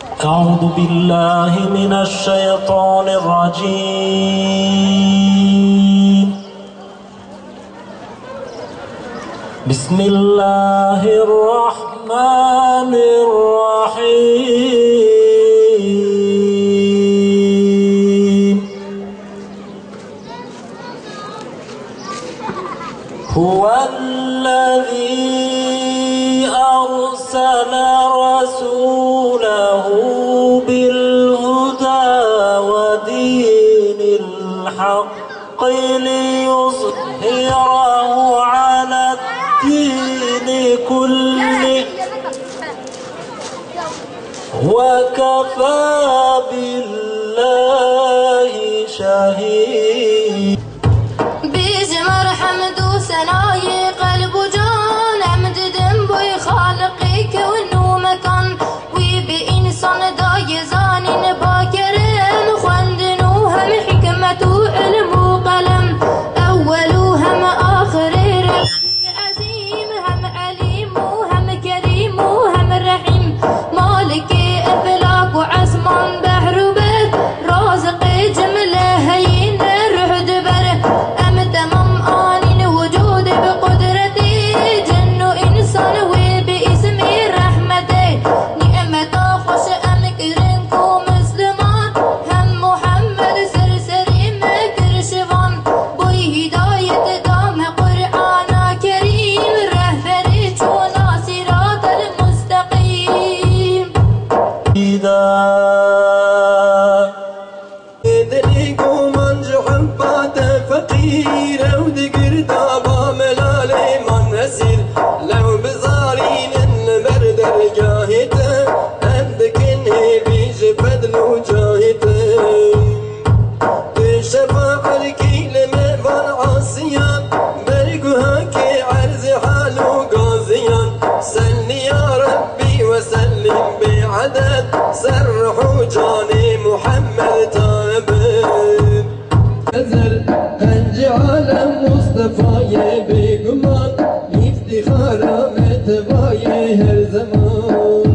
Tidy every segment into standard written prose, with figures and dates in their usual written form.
أعوذ بالله من الشيطان الرجيم. بسم الله الرحمن الرحيم. هو الذي أرسل رسوله بالهدى ودين الحق ليظهره على الدين كله وكفى بالله شهيدا. بيجمر حمد وسناي قلب وجان عمد ذنبي خالقي كونه مكان وبإنسان داي زانين باكرم خندنوهم حكمة وعلم وقلم أولوهم آخر عزيم هم عليم وهم كريم وهم رحيم مالك إفلاك وعزمان بحر وبر رازق جملة هين روح دبر أم تمام آنين وجود بقدرتي جن إنسان وباسمي رحمتي نعمة خوش أم كرنكو مسلمان هم محمد سرسري مكر شفان بوي هداية دام قرآن كريم رهبري چونا صراط المستقيم. فقيرة ودقر دابا ملالي من نسير لو بزارين البرد رجاهته عندك انهي بيج فدل وجاهته الشفاعة الكيلمة والعصيان برقها كي عرز حالو قاضيان سلني يا ربي وسلم بعدد سرحوا جاني محمد تابر عالم مصطفى بقمان افتخارا متبايا هر زمان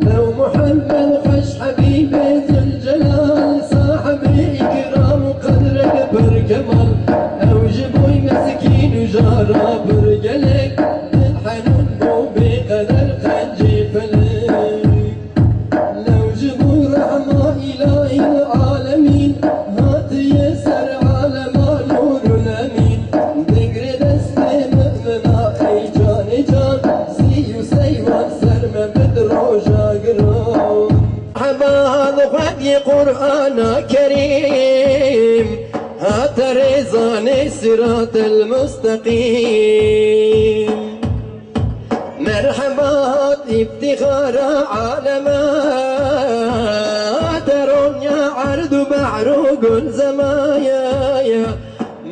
لو محمد خش حبيبي ذو الجلال صاحب إكرام وقدرك بركمال أو جبوي مسكين وجارة برجلك بالحنون مو بقدر خنجي فلك لو جبوا رحمة إله العالمين هات يسر على ما نور أمين ذكر دستي مؤمنا أي جان جان سيو سيوان سرم بدرو جاقرون مرحبا هذا خدي قرآن كريم هات رزاني صراط المستقيم مرحبا افتخار عالمات رونيا عرض بعروق زمايا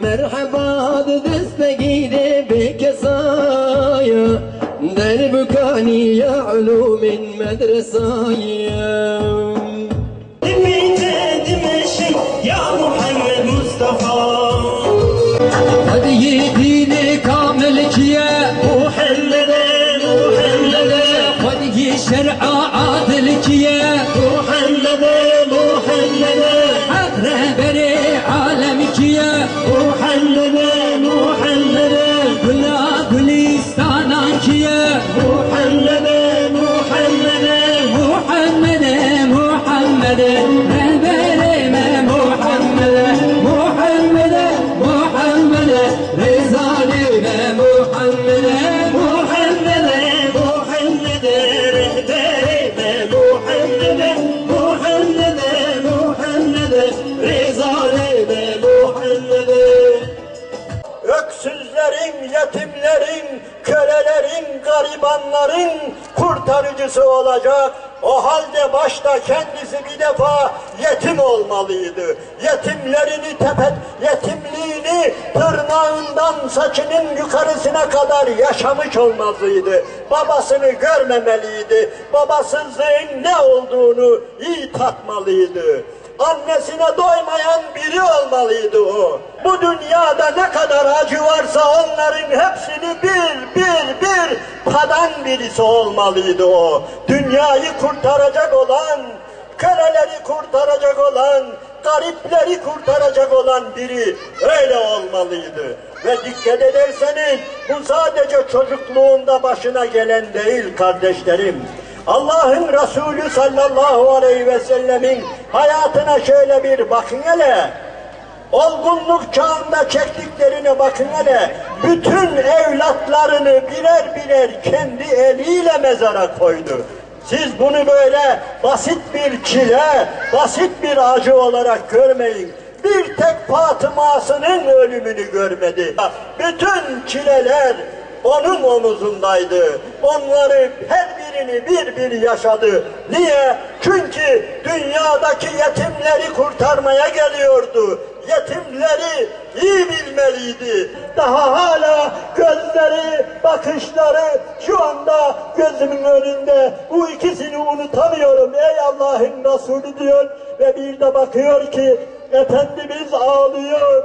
مرحبا دستقيدي بكسايا دربكاني يا علوم مدرسايا دمشق يا محمد مصطفى هذه ديني كامل كيا محمد شرع عادل كيا محمد حق رهبري عالم كيا محمد بلا بليستانا كيا محمد رهبري ما محمد رزالي ما محمد Öksüzlerin, yetimlerin, kölelerin, garibanların kurtarıcısı olacak. O halde başta kendisi bir defa yetim olmalıydı. Yetimliğini tırnağından saçının yukarısına kadar yaşamış olmalıydı. Babasını görmemeliydi. Babasızlığın ne olduğunu iyi tatmalıydı. Annesine doymayan biri olmalıydı o. Bu dünyada ne kadar acı varsa onların hepsini bir tadan birisi olmalıydı o. Dünyayı kurtaracak olan, köleleri kurtaracak olan, garipleri kurtaracak olan biri öyle olmalıydı. Ve dikkat ederseniz bu sadece çocukluğunda başına gelen değil kardeşlerim. Allah'ın Resulü sallallahu aleyhi ve sellemin hayatına şöyle bir bakın hele. Olgunluk çağında çektiklerine bakın hele. Bütün evlatlarını birer birer kendi eliyle mezara koydu. Siz bunu böyle basit bir çile, basit bir acı olarak görmeyin. Bir tek Fatıma'sının ölümünü görmedi. Bütün çileler onun omuzundaydı. Onları her birini bir yaşadı. Niye? Çünkü dünyadaki yetimleri kurtarmaya geliyordu. Yetimleri iyi bilmeliydi. Daha hala gözleri, bakışları şu anda gözümün önünde. Bu ikisini unutamıyorum. Ey Allah'ın Resulü diyor ve bir de bakıyor ki Efendimiz ağlıyor,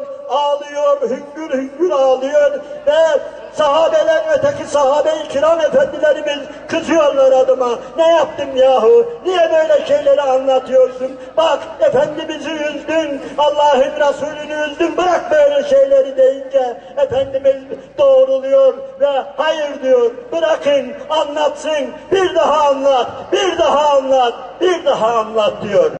hüngür hüngür ağlıyor ve sahabeler, öteki sahabe-i kiram efendilerimiz kızıyorlar adıma. Ne yaptım yahu? Niye böyle şeyleri anlatıyorsun? Bak Efendimiz'i üzdün, Allah'ın Resulü'nü üzdün, bırak böyle şeyleri deyince Efendimiz doğruluyor ve hayır diyor, bırakın anlatsın, bir daha anlat, bir daha anlat, bir daha anlat diyor.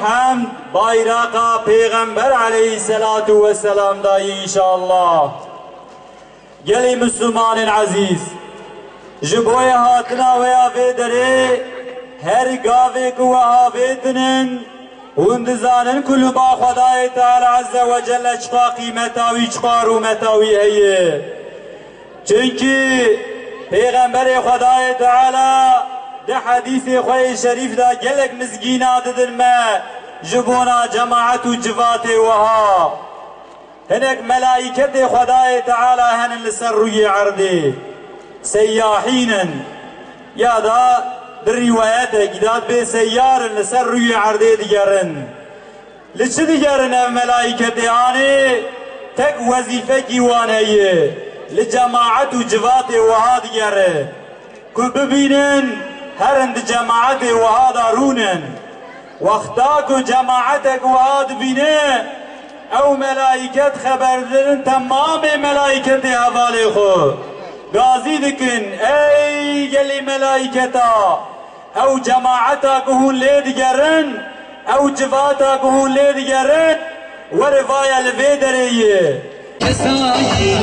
Hamd bayraqa Peygamber aleyhissalatu vesselam da inşallah. Geli Müslümanın aziz. Jiboya hatına veya vedere her gave ku avetinin undizanın kulüba Khudai Teala azze ve celle çıka kıymetavi çıkar umetavi heye. Çünkü Peygamber Khudai Teala de hadisi Khudai Şerif da gelek mizgina dedirme jibona cemaatu civate vaha. Henek melaiketi Khudai Teala henin lisarruyi ardi seyyahinen ya da bir rivayete gidat be seyyarın lisarruyi ardi digerin. Liçi digerin ev melaiketi yani tek vazife givaneye li cemaatu civate vaha digere. Ku bibinin herend cemaate vaha darunen. Vakta ku cemaatek vaha dibine او ملائکت خبر دن تمام ملائکت حواله خو غازی دکن ای گلی ملائکتا او جماعتا کهون لید گرن او جواتا کهون لید گرن و رفایا لوی دریه کسایی